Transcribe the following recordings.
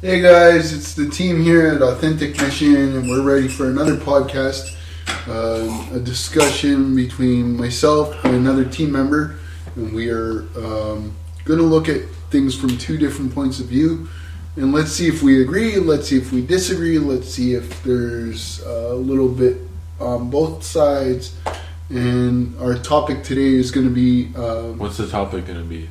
Hey guys, it's the team here at Authentic Mission, and we're ready for another podcast. A discussion between myself and another team member, and we are going to look at things from two different points of view. And let's see if we agree, let's see if we disagree, let's see if there's a little bit on both sides. And our topic today is going to be... What's the topic going to be?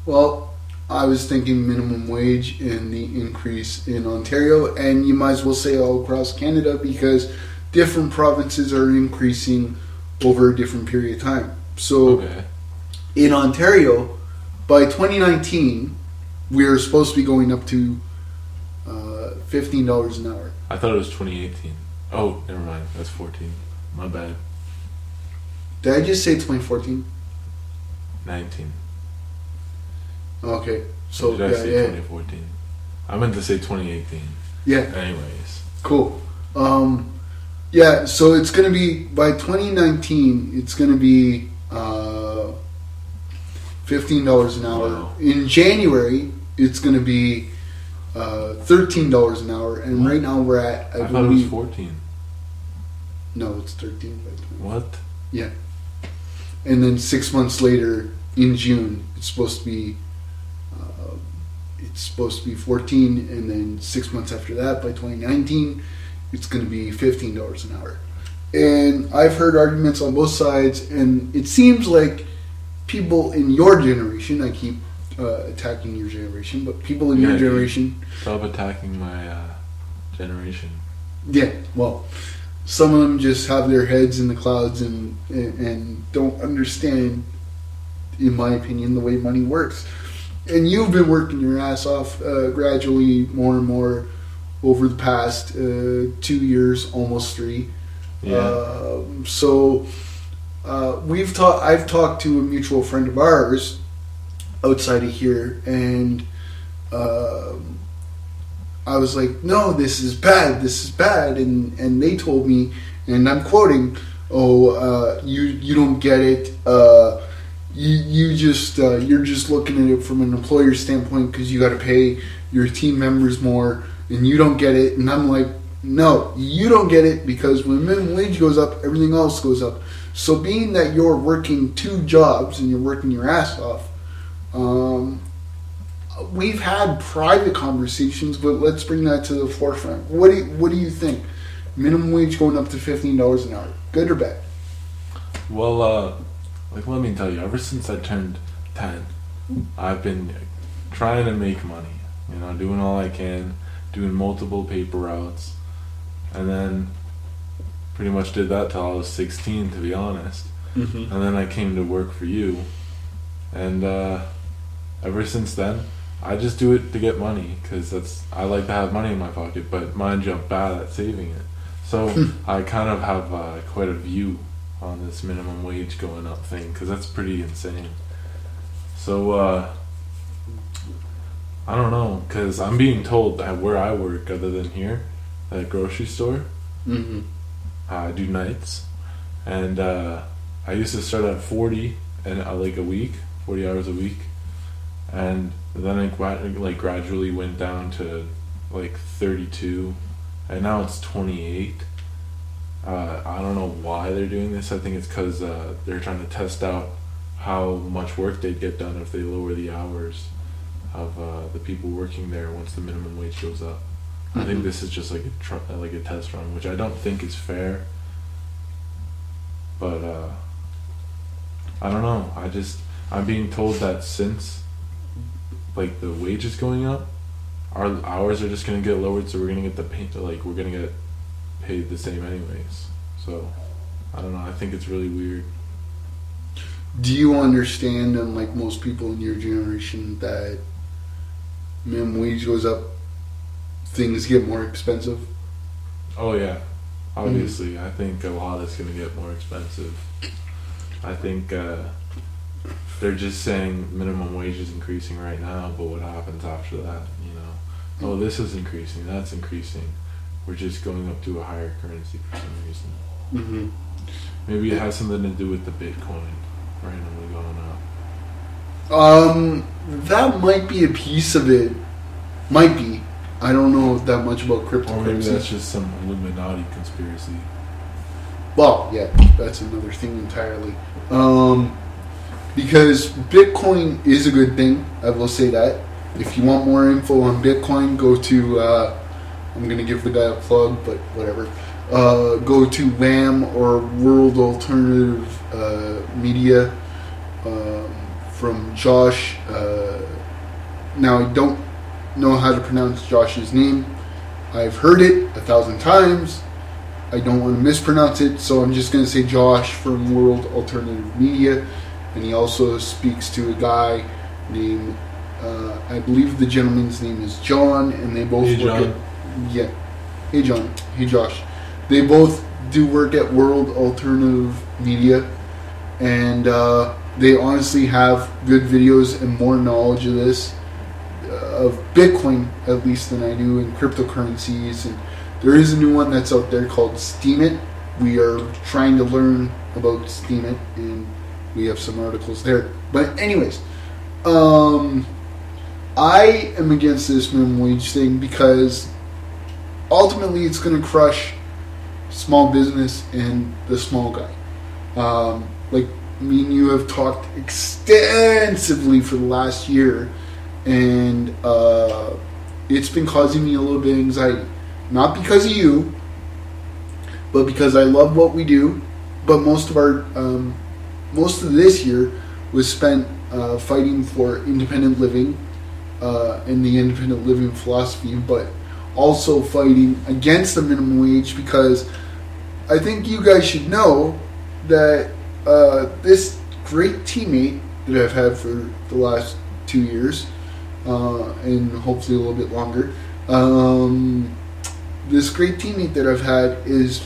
Well, I was thinking minimum wage and the increase in Ontario, and you might as well say all across Canada because different provinces are increasing over a different period of time. So in Ontario, by 2019, we're supposed to be going up to $15 an hour. I thought it was 2018. Oh, never mind. That's 14. My bad. Did I just say 2014? 19. Okay. So did I say 2014? I meant to say 2018. Yeah. Anyways. Cool. Yeah, so it's going to be, by 2019, it's going to be $15 an hour. Wow. In January, it's going to be $13 an hour. And right now we're at... I thought it was 14. No, it's 13. What? Yeah. And then 6 months later, in June, it's supposed to be 14, and then 6 months after that, by 2019, it's going to be $15 an hour. And I've heard arguments on both sides, and it seems like people in your generation, I keep attacking your generation, but people in your generation... Stop attacking my generation. Yeah, well, some of them just have their heads in the clouds and don't understand, in my opinion, the way money works. And you've been working your ass off gradually more and more over the past 2 years, almost 3. Yeah. I've talked to a mutual friend of ours outside of here, and I was like, no, this is bad, and they told me, and I'm quoting, you don't get it, you're just looking at it from an employer standpoint because you got to pay your team members more, and you don't get it. And I'm like, no, you don't get it, because when minimum wage goes up, everything else goes up. So being that you're working 2 jobs and you're working your ass off, we've had private conversations, but let's bring that to the forefront. What do you think? Minimum wage going up to $15 an hour, good or bad? Well, let me tell you, ever since I turned 10, I've been trying to make money. Doing all I can, doing multiple paper routes, and then pretty much did that till I was 16, to be honest. Mm-hmm. And then I came to work for you, and ever since then, I just do it to get money, because I like to have money in my pocket, but mind you, I'm bad at saving it. So I kind of have quite a view on this minimum wage going up thing, because that's pretty insane. So I don't know, because I'm being told that where I work, other than here, at a grocery store, I do nights, and I used to start at 40 and a week, 40 hours a week, and then I gradually went down to 32, and now it's 28. I don't know why they're doing this. I think it's because they're trying to test out how much work they'd get done if they lower the hours of the people working there once the minimum wage goes up. Mm-hmm. I think this is just like a test run, which I don't think is fair. But I don't know. I'm being told that since the wage is going up, our hours are just gonna get lowered, so we're gonna get we're gonna get paid the same anyways. So I don't know, I think it's really weird. Do you understand, unlike most people in your generation, that minimum wage goes up, things get more expensive? Oh yeah, obviously. I think a lot is going to get more expensive. I think they're just saying minimum wage is increasing right now, but what happens after that? Oh, this is increasing, that's increasing. We're just going up to a higher currency for some reason. Mm-hmm. Maybe it has something to do with the Bitcoin randomly going up. That might be a piece of it. Might be. I don't know that much about cryptocurrency. Or maybe that's just some Illuminati conspiracy. Well, yeah, that's another thing entirely. Because Bitcoin is a good thing, I will say that. If you want more info on Bitcoin, go to, I'm going to give the guy a plug, but whatever. Go to WAM or World Alternative Media from Josh. Now, I don't know how to pronounce Josh's name. I've heard it 1,000 times. I don't want to mispronounce it, so I'm just going to say Josh from World Alternative Media. And he also speaks to a guy named, I believe the gentleman's name is John, and they both work at... Yeah. Hey, John. Hey, Josh. They both do work at World Alternative Media, and they honestly have good videos and more knowledge of this, of Bitcoin at least, than I do, in cryptocurrencies. And there is a new one that's out there called Steemit. We are trying to learn about Steemit, and we have some articles there. But anyways, I am against this minimum wage thing because ultimately it's going to crush small business and the small guy. Like me and you have talked extensively for the last year, and it's been causing me a little bit of anxiety. Not because of you, but because I love what we do. But most of this year was spent fighting for independent living and the independent living philosophy, but also fighting against the minimum wage, because I think you guys should know that this great teammate that I've had for the last 2 years, and hopefully a little bit longer, this great teammate that I've had is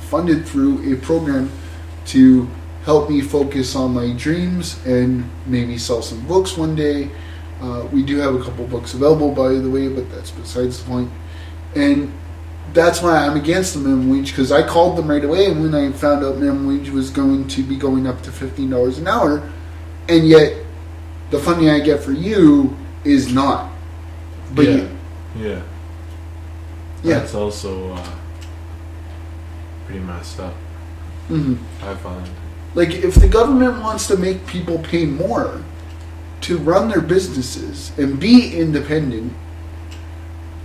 funded through a program to help me focus on my dreams and maybe sell some books one day. We do have a couple books available, by the way, but that's besides the point. And that's why I'm against the minimum wage, because I called them right away when I found out minimum wage was going to be going up to $15 an hour, and yet the funding I get for you is not. But yeah. That's also pretty messed up. Mm-hmm. I find. Like, if the government wants to make people pay more to run their businesses and be independent,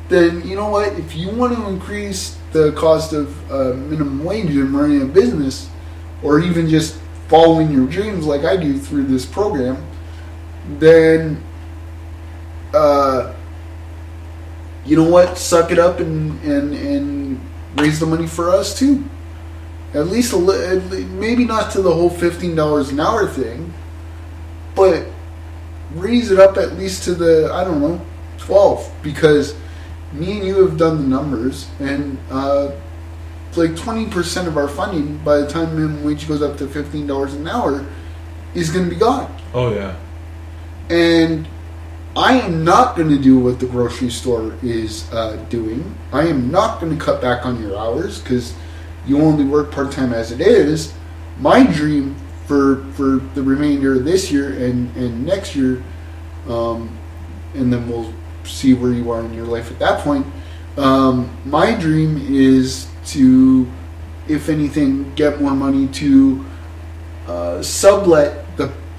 then you know what? If you want to increase the cost of minimum wage and running a business, or even just following your dreams like I do through this program, then you know what? Suck it up and raise the money for us too. At least maybe not to the whole $15 an hour thing, but raise it up at least to the, I don't know, 12, because me and you have done the numbers, and like 20% of our funding by the time minimum wage goes up to $15 an hour is going to be gone. Oh yeah. And I am not going to do what the grocery store is doing. I am not going to cut back on your hours, because you only work part-time as it is. My dream for the remainder of this year and next year, and then we'll see where you are in your life at that point. My dream is to, if anything, get more money to sublet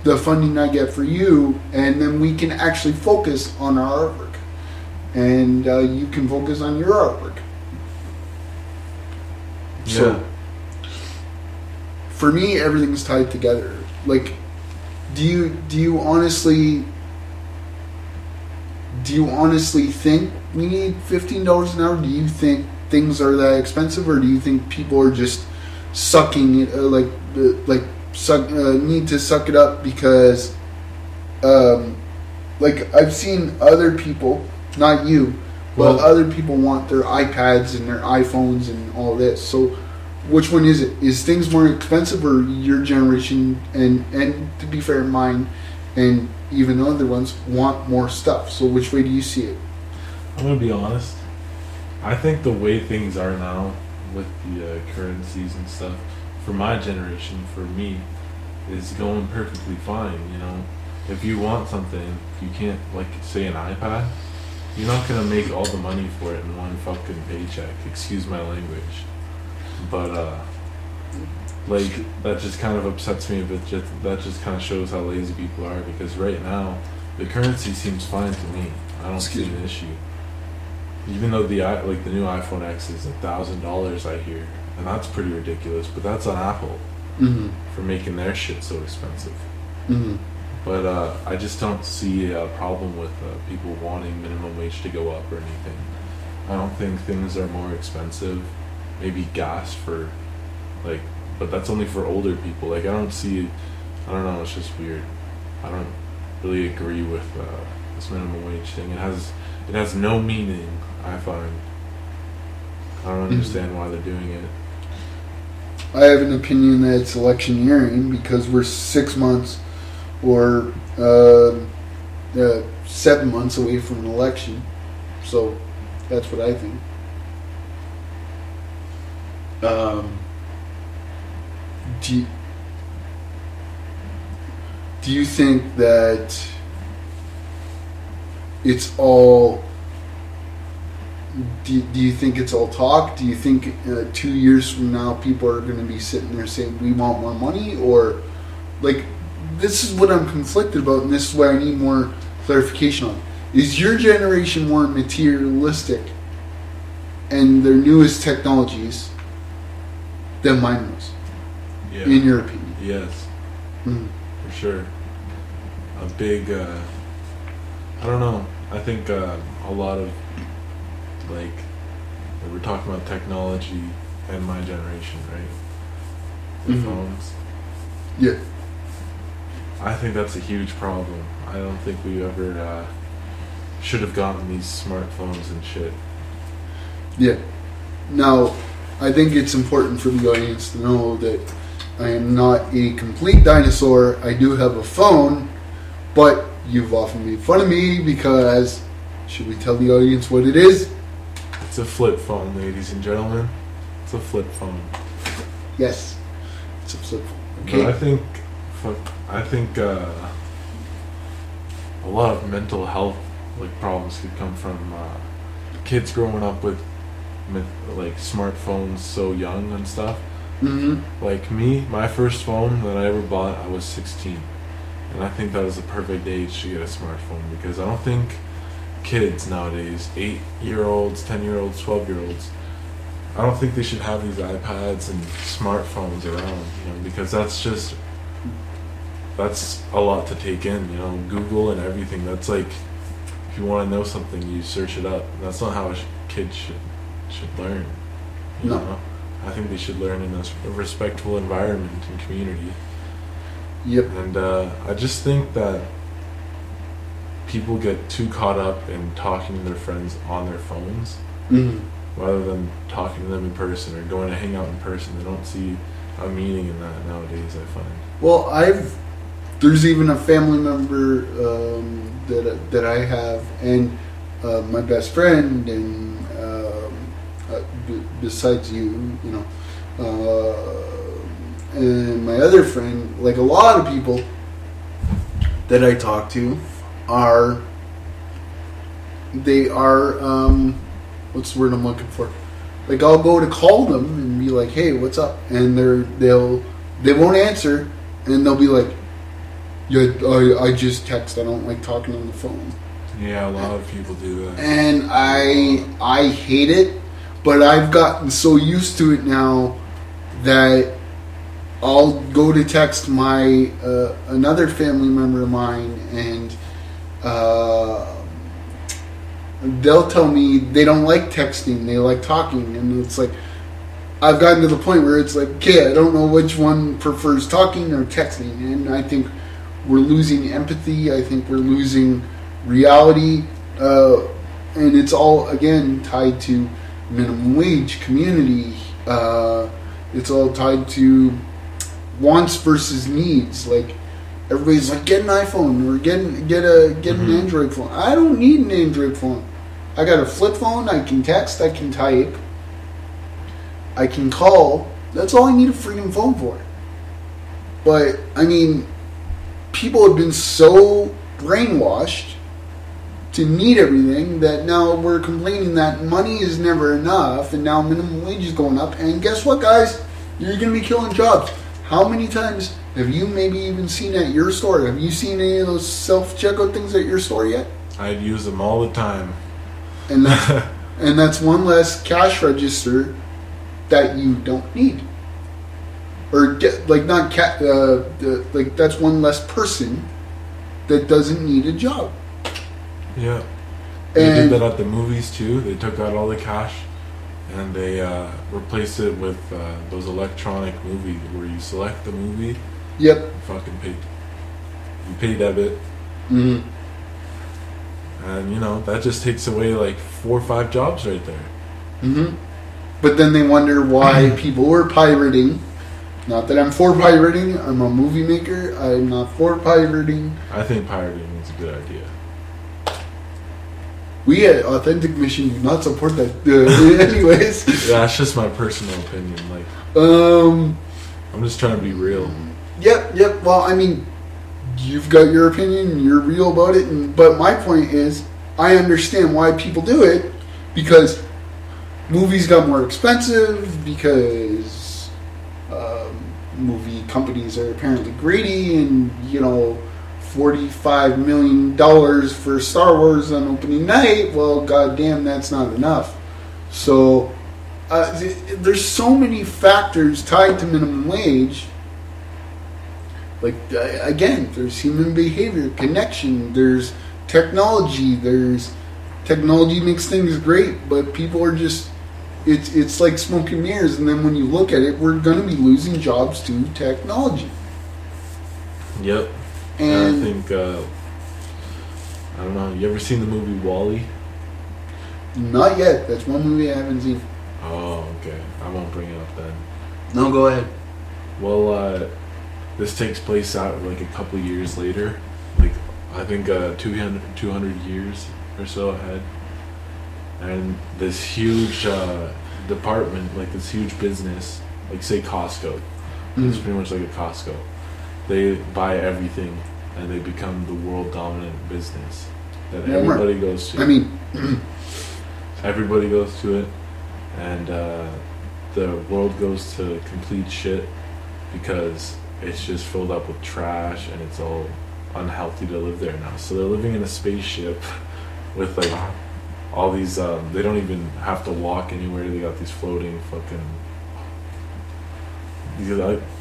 the funding I get for you, and then we can actually focus on our artwork, and you can focus on your artwork. So, for me, everything's tied together. Like, do you honestly think we need $15 an hour? Do you think things are that expensive, or do you think people are just sucking it, need to suck it up because, like, I've seen other people, not you, but other people want their iPads and their iPhones and all this. So, which one is it? Is things more expensive, or your generation, and to be fair, mine and even other ones want more stuff? So which way do you see it? I'm going to be honest. I think the way things are now with the currencies and stuff, for my generation, for me, is going perfectly fine, you know. If you want something, you can't, like, say an iPad, you're not gonna make all the money for it in one fucking paycheck. Excuse my language, but like that just kind of upsets me a bit. That just kind of shows how lazy people are. Because right now, the currency seems fine to me. I don't see an issue. Even though the new iPhone X is $1,000, I hear, and that's pretty ridiculous. But that's on Apple for making their shit so expensive. But I just don't see a problem with people wanting minimum wage to go up or anything. I don't think things are more expensive. Maybe gas for, like, but that's only for older people. Like, I don't know, it's just weird. I don't really agree with this minimum wage thing. It has no meaning, I find. I don't understand why they're doing it. I have an opinion that it's electioneering because we're 6 months or 7 months away from an election. So that's what I think. Do you think that it's all... Do you think it's all talk? Do you think 2 years from now people are going to be sitting there saying we want more money? Or, like, this is what I'm conflicted about, and this is why I need more clarification on. Is your generation more materialistic and their newest technologies than mine was? Yeah. In your opinion? Yes. For sure. A big, I don't know. I think a lot of, like, we're talking about technology and my generation, right? The phones. Yeah. I think that's a huge problem. I don't think we ever should have gotten these smartphones and shit. Yeah. Now, I think it's important for the audience to know that I am not a complete dinosaur. I do have a phone, but you've often made fun of me because, should we tell the audience what it is? It's a flip phone, ladies and gentlemen. It's a flip phone. Yes. It's a flip phone. Okay. But I think a lot of mental health problems could come from kids growing up with like smartphones so young and stuff. Like me, my first phone that I ever bought, I was 16, and I think that was the perfect age to get a smartphone, because I don't think kids nowadays, 8-year-olds, 10-year-olds, 12-year-olds, I don't think they should have these iPads and smartphones around, because that's a lot to take in, Google and everything. That's like, if you want to know something, you search it up. That's not how a kid should learn. You know? I think they should learn in a respectful environment and community. Yep. And I just think that people get too caught up in talking to their friends on their phones rather than talking to them in person or going to hang out in person. They don't see a meaning in that nowadays, I find. Well, there's even a family member that I have, and my best friend, and besides you, and my other friend, like a lot of people that I talk to are what's the word I'm looking for? Like, I'll go to call them and be like, "Hey, what's up?" And they won't answer, and they'll be like, "Yeah, I just text. I don't like talking on the phone." Yeah, a lot of people do that. And I hate it, but I've gotten so used to it now that I'll go to text my another family member of mine, and they'll tell me they don't like texting, they like talking, and it's like, I've gotten to the point where it's like, okay, I don't know which one prefers talking or texting, and I think we're losing empathy, I think we're losing reality, and it's all, again, tied to minimum wage, community, it's all tied to wants versus needs. Like, everybody's like, get an iPhone or get an Android phone. I don't need an Android phone. I got a flip phone. I can text. I can type. I can call. That's all I need a freaking phone for. But I mean, people have been so brainwashed to need everything, that now we're complaining that money is never enough, and now minimum wage is going up. And guess what, guys? You're going to be killing jobs. How many times have you maybe even seen at your store? Have you seen any of those self-checkout things at your store yet? I'd use them all the time. And that's, and that's one less cash register that you don't need. Or get, like not like that's one less person that doesn't need a job. Yeah. They did that at the movies too. They took out all the cash and they replaced it with those electronic movies where you select the movie. Yep. And fucking pay. You pay debit. Mm-hmm. And you know that just takes away like 4 or 5 jobs right there. Mm-hmm. But then they wonder why people were pirating. Not that I'm for pirating. I'm a movie maker. I'm not for pirating. I think pirating is a good idea. We at Authentic Mission do not support that. Anyways. Yeah, that's just my personal opinion. Like, I'm just trying to be real. Yep. Well, I mean, you've got your opinion. And you're real about it. But my point is, I understand why people do it because movies got more expensive because movie companies are apparently greedy, and you know, $45 million for Star Wars on opening night. Well, goddamn, that's not enough. So there's so many factors tied to minimum wage. Like again, there's human behavior, connection. There's technology. There's technology makes things great, but people are just. It's like smoke and mirrors, and then when you look at it, we're going to be losing jobs to technology. Yep. And I think, I don't know, you ever seen the movie WALL-E? Not yet. That's one movie I haven't seen. Oh, okay. I won't bring it up then. No, go ahead. Well, this takes place out like a couple years later. Like, I think 200 years or so ahead. And this huge department, like this huge business, like say Costco, it's pretty much like a Costco. They buy everything, and they become the world dominant business that everybody goes to. I mean, everybody goes to it, and the world goes to complete shit because it's just filled up with trash, and it's all unhealthy to live there now. So they're living in a spaceship with like. All these, they don't even have to walk anywhere. They got these floating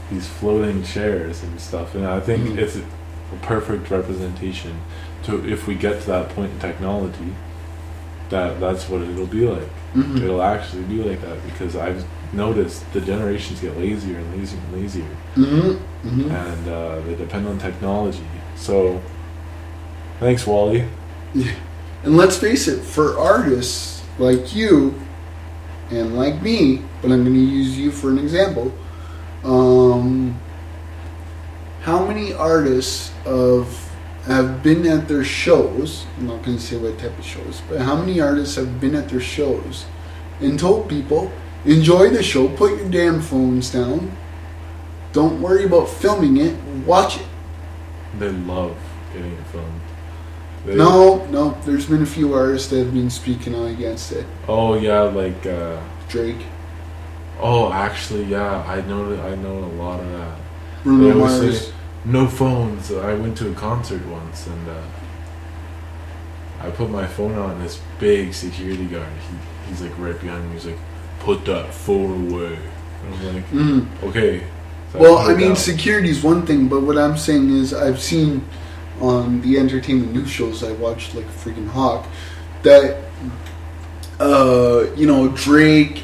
these floating chairs and stuff. And I think it's a perfect representation to if we get to that point in technology, that's what it'll be like. Mm-hmm. It'll actually be like that because I've noticed the generations get lazier and lazier and lazier, and they depend on technology. So, thanks, WALL-E. Yeah. And let's face it, for artists like you and like me, but I'm going to use you for an example, how many artists have been at their shows, I'm not going to say what type of shows, but how many artists have been at their shows and told people, enjoy the show, put your damn phones down, don't worry about filming it, watch it. They love getting it filmed. No, there's been a few artists that have been speaking out against it. Oh yeah, like Drake. Oh, actually, yeah, I know a lot of that. Bruno Mars. Say, no phones. I went to a concert once, and I put my phone on, and this big security guard, he's like right behind me. He's like, "Put that phone away." And I was like, "Okay." So well, I mean, security's one thing, but what I'm saying is, I've seen. On the entertainment news shows I watched, like a freaking hawk, that Drake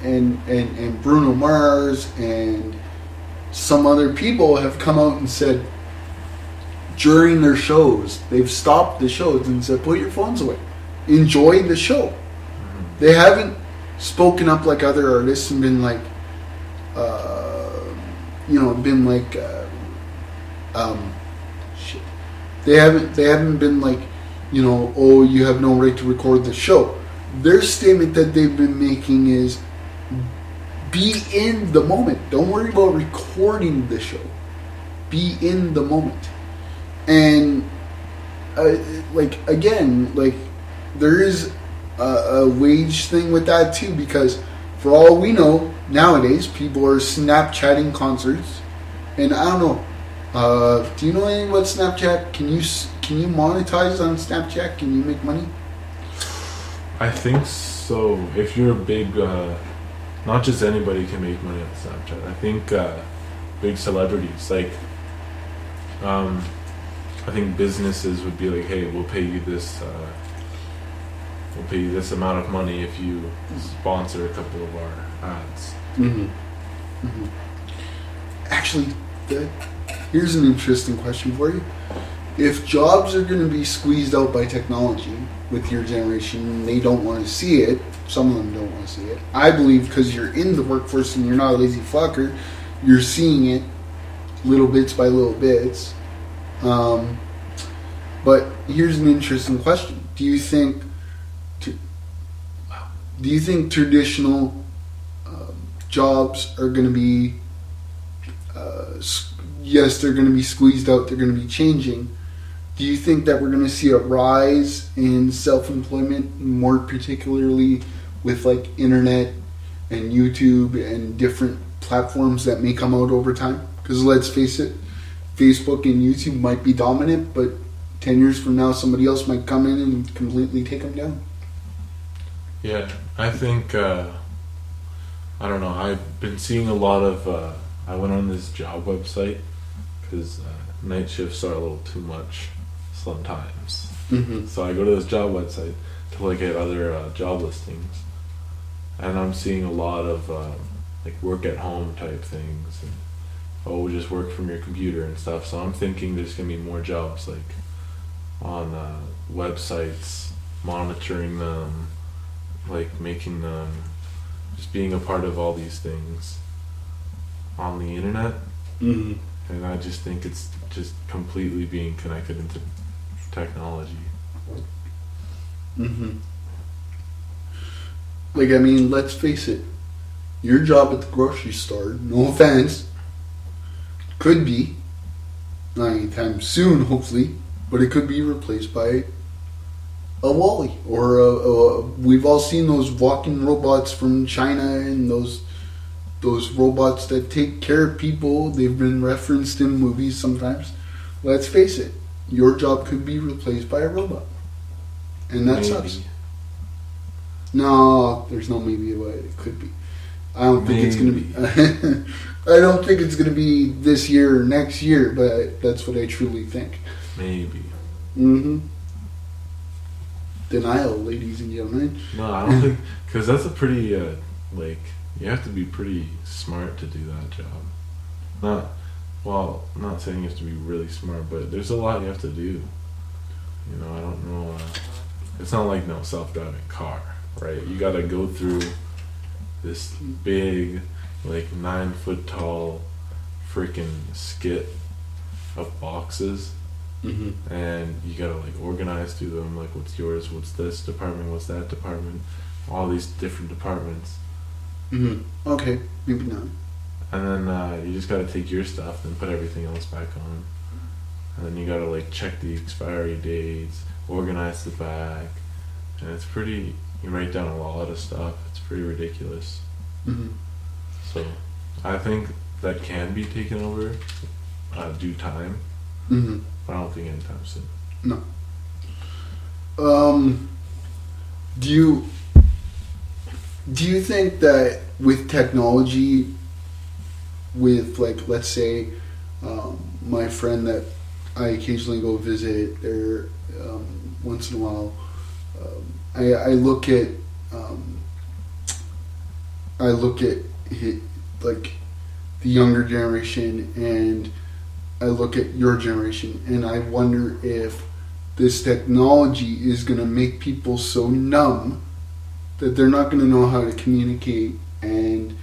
and Bruno Mars and some other people have come out and said during their shows, they've stopped the shows and said, put your phones away, enjoy the show. They haven't spoken up like other artists and been like They haven't been like, oh, you have no right to record the show. Their statement that they've been making is, be in the moment. Don't worry about recording the show. Be in the moment. And like again, like there is a wage thing with that too, because for all we know nowadays, people are Snapchatting concerts, and I don't know. Do you know anything about Snapchat? Can you monetize on Snapchat? Can you make money? I think so. If you're a big, not just anybody can make money on Snapchat. I think big celebrities, like, I think businesses would be like, hey, we'll pay you this amount of money if you sponsor a couple of our ads. Mm-hmm. Mm-hmm. Actually, here's an interesting question for you. If jobs are going to be squeezed out by technology with your generation, they don't want to see it. Some of them don't want to see it. I believe because you're in the workforce and you're not a lazy fucker, you're seeing it little bits by little bits. But here's an interesting question. Do you think traditional jobs are going to be, yes, they're going to be squeezed out, they're going to be changing. Do you think that we're going to see a rise in self-employment, more particularly with like internet and YouTube and different platforms that may come out over time? Because let's face it, Facebook and YouTube might be dominant, but 10 years from now, somebody else might come in and completely take them down. Yeah, I think, I don't know, I've been seeing a lot of, I went on this job website because night shifts are a little too much sometimes. Mm-hmm. So I go to this job website to look at other job listings, and I'm seeing a lot of like work at home type things, and just work from your computer and stuff. So I'm thinking there's going to be more jobs like on websites, monitoring them, like making them, just being a part of all these things on the internet. Mm-hmm. And I just think it's just completely being connected into technology. Mm-hmm. Like, I mean, let's face it. Your job at the grocery store, no offense, could be, not anytime soon, hopefully, but it could be replaced by a Wall-E. Or we've all seen those walking robots from China and those robots that take care of people. They've been referenced in movies sometimes. Let's face it, your job could be replaced by a robot. And that sucks. No, there's no maybe about it. It could be. I don't think it's going to be. I don't think it's going to be this year or next year, but that's what I truly think. Maybe. Mm-hmm. Denial, ladies and gentlemen. No, I don't think, because that's a pretty you have to be pretty smart to do that job. I'm not saying you have to be really smart, but there's a lot you have to do. You know, I don't know. It's not like no self-driving car, right? You got to go through this big, like 9 foot tall, freaking skit of boxes, mm-hmm. and you gotta like organize through them. Like, what's yours? What's this department? What's that department? All these different departments. Mm-hmm. Okay, maybe not. And then you just gotta take your stuff and put everything else back on. And then you gotta like check the expiry dates, organize the back, and it's pretty. You write down a lot of stuff. It's pretty ridiculous. Mm-hmm. So, I think that can be taken over due time. Mm-hmm. But I don't think anytime soon. No. Do you think that with technology, with like, let's say, my friend that I occasionally go visit there once in a while, I look at like the younger generation, and I look at your generation, and I wonder if this technology is going to make people so numb that they're not going to know how to communicate, and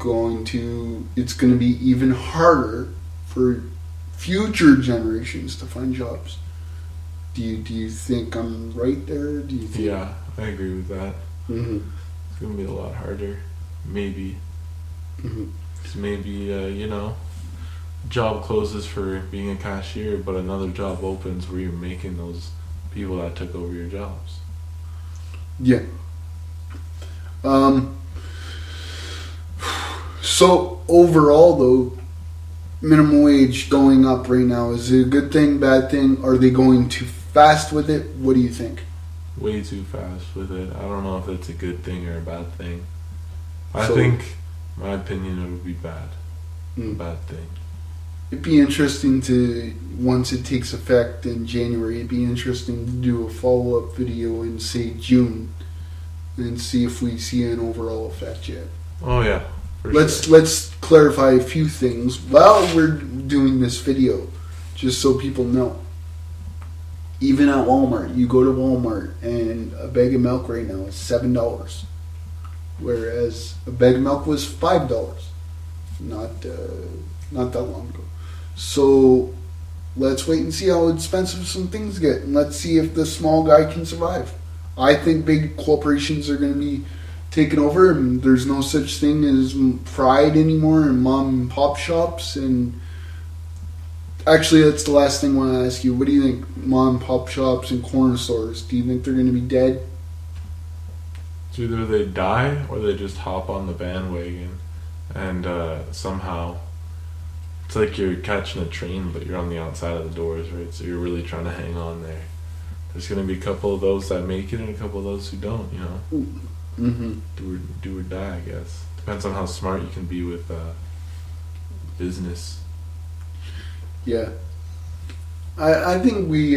it's going to be even harder for future generations to find jobs. Do you think I'm right there? Do you think? Yeah, I agree with that. Mm-hmm. It's going to be a lot harder, maybe. Mm-hmm. 'Cause maybe job closes for being a cashier, but another job opens where you're making those people that took over your jobs. Yeah. So overall, though, minimum wage going up right now, is it a good thing, bad thing? Are they going too fast with it? What do you think? Way too fast with it. I don't know if it's a good thing or a bad thing. I So- think, my opinion, it would be bad. Bad thing. It'd be interesting to, once it takes effect in January, it'd be interesting to do a follow-up video in, say, June, and see if we see an overall effect yet. Oh yeah. For Let's sure. let's clarify a few things while we're doing this video, just so people know. Even at Walmart, you go to Walmart and a bag of milk right now is $7, whereas a bag of milk was $5 not that long ago. So let's wait and see how expensive some things get, and let's see if the small guy can survive. I think big corporations are going to be taken over, and there's no such thing as pride anymore in mom and pop shops. And actually, that's the last thing I want to ask you. What do you think, mom and pop shops and corner stores? Do you think they're going to be dead? It's either they die or they just hop on the bandwagon, and somehow it's like you're catching a train, but you're on the outside of the doors, right? So you're really trying to hang on there. There's going to be a couple of those that make it and a couple of those who don't, you know? Mm-hmm. Do or die, I guess. Depends on how smart you can be with business. Yeah. I think we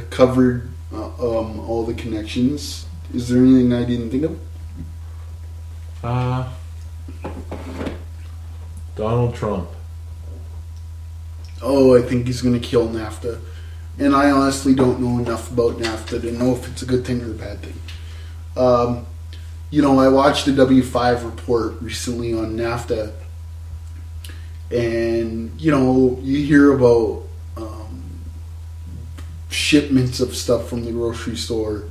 covered all the connections. Is there anything I didn't think of? Donald Trump. Oh, I think he's going to kill NAFTA. And I honestly don't know enough about NAFTA to know if it's a good thing or a bad thing. I watched the W5 report recently on NAFTA. And, you hear about shipments of stuff from the grocery store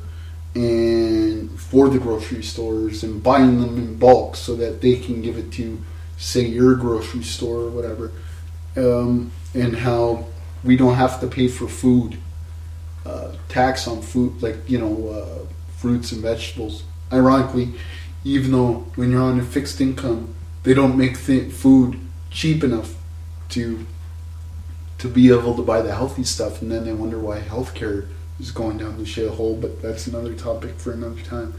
and for the grocery stores and buying them in bulk so that they can give it to, say, your grocery store or whatever. And how we don't have to pay for food, tax on food, like, fruits and vegetables. Ironically, even though when you're on a fixed income, they don't make food cheap enough to be able to buy the healthy stuff, and then they wonder why healthcare is going down the shithole, but that's another topic for another time.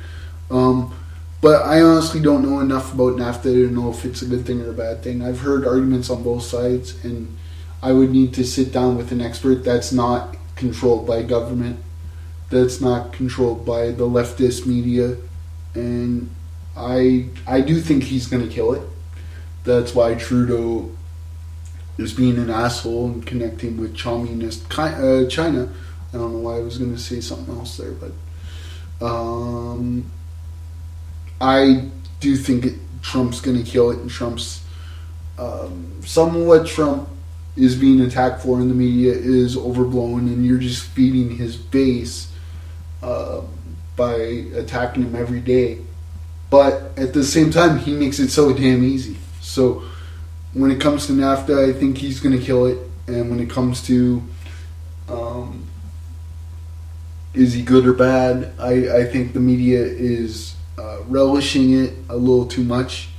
But I honestly don't know enough about NAFTA to know if it's a good thing or a bad thing. I've heard arguments on both sides, and I would need to sit down with an expert that's not controlled by government, that's not controlled by the leftist media, and I do think he's going to kill it. That's why Trudeau is being an asshole and connecting with communist China. I don't know why I was going to say something else there, but I do think Trump's going to kill it, and Trump's some of what Trump is being attacked for in the media is overblown, and you're just feeding his base by attacking him every day. But at the same time, he makes it so damn easy. So when it comes to NAFTA, I think he's going to kill it. And when it comes to is he good or bad, I think the media is relishing it a little too much.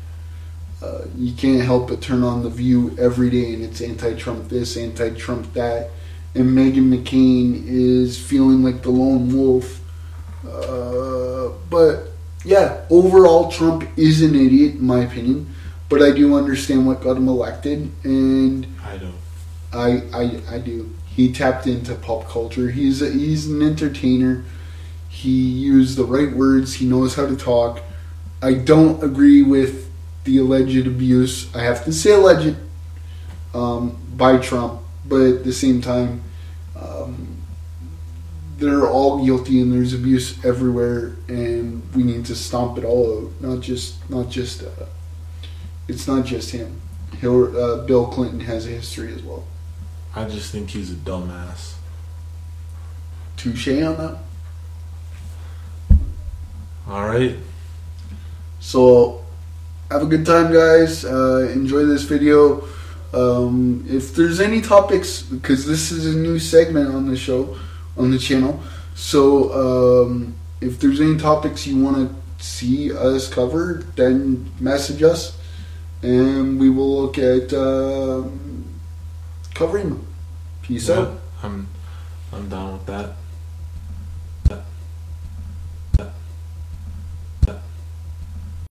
You can't help but turn on The View every day, and it's anti-Trump this, anti-Trump that. And Meghan McCain is feeling like the lone wolf. But yeah, overall, Trump is an idiot, in my opinion. But I do understand what got him elected, and I don't. I do. He tapped into pop culture. He's an entertainer. He used the right words. He knows how to talk. I don't agree with the alleged abuse. I have to say alleged by Trump, but at the same time, they're all guilty, and there's abuse everywhere, and we need to stomp it all out. It's not just him. Bill Clinton has a history as well. I just think he's a dumbass. Touche on that. Alright. So, have a good time, guys. Enjoy this video. If there's any topics, because this is a new segment on the show, on the channel, so if there's any topics you want to see us cover, then message us, and we will look at covering them. Peace out. I'm down with that.